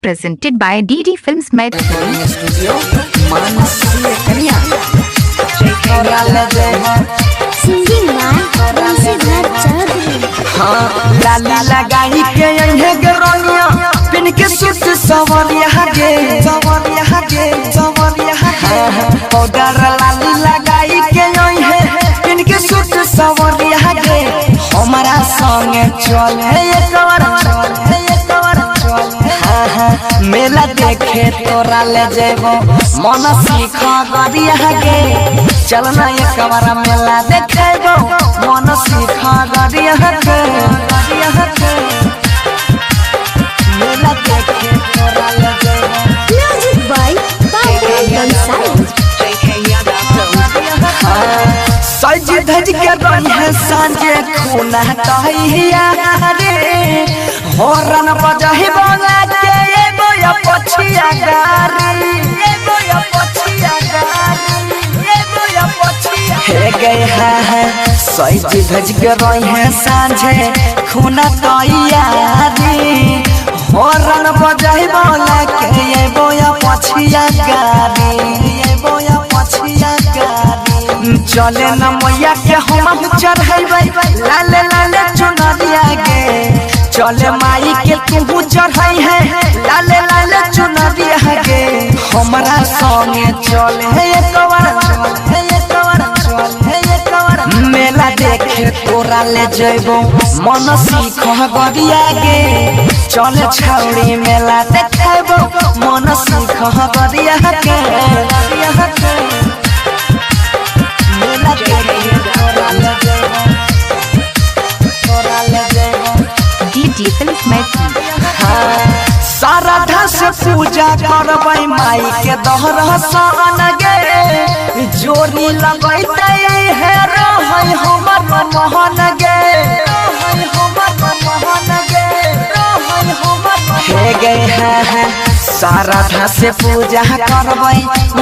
presented by DD Films Med. Studio Mansi कन्या singing by Bansidhar Chaudhary. हाँ लाली लगाई के यही गरोनिया पिन के सूट सवरिया गे सवरिया गे सवरिया गे पाउडर लाली लगाई के यही पिन के सूट सवरिया गे हमारा संग चले एक बार चले एक बार चले मेला देखे तोरा ले जेबो मन सीख गरिया गे चलना एक बार मेला देखेबो मन सीख गरिया गे मेला देखे तोरा ले जेबो म्यूजिक बाय बाबू बंसाई। सज धज के रही है सांझे खूना तहिया रे हॉर्न बजाही बंगा के ये बोया पछिया गारी ये बोया पछिया गारी ये बोया पछिया हे गए है सज धज के रही है सांझे खूना तहिया रे हॉर्न बजाही बंगा के ये बोया पछिया गारी ये बोया पछिया गारी चले न मैया के हम चढ़ाई लाले लाले चुनरिया गे चले माई के तू चढ़ाई है लाले लाले चुनरिया गे हमारा संगे चले एक बार मेला देखे तोरा ले जेबो मन सीख गरिया गे चले छौड़ी मेला देखेबो मन सीख गरिया गे मेला देखे तोरा ले जेबो तोरा ले जेबो DD Films Med. सारा धस पूजा करबै माई के दहर सन गे जोड़ी लगैते है रहै हमर मोहन गे रहै हमर मोहन गे रहै हमर हे गए है सारा धस पूजा करबै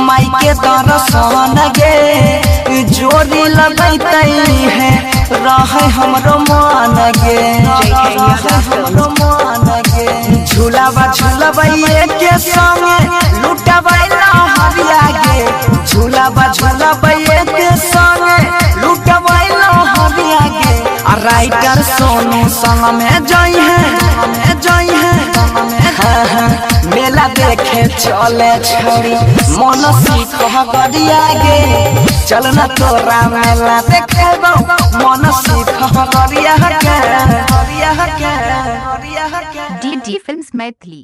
माई के दर्शन गे जोड़ी लगैते है रहै हमरो मन गे हमरो मन गे झूलावा झूलबै के संगे लुटबै लहरिया गे झूलावा झूलबै के संगे लुटबै लहरिया गे आ राइटर सोनू संग में जई है मेला देखे चले छौरी मन सीख गरिया गे चलना तोरा मेला देखेबो मन सीख गरिया गे DD Films Medley.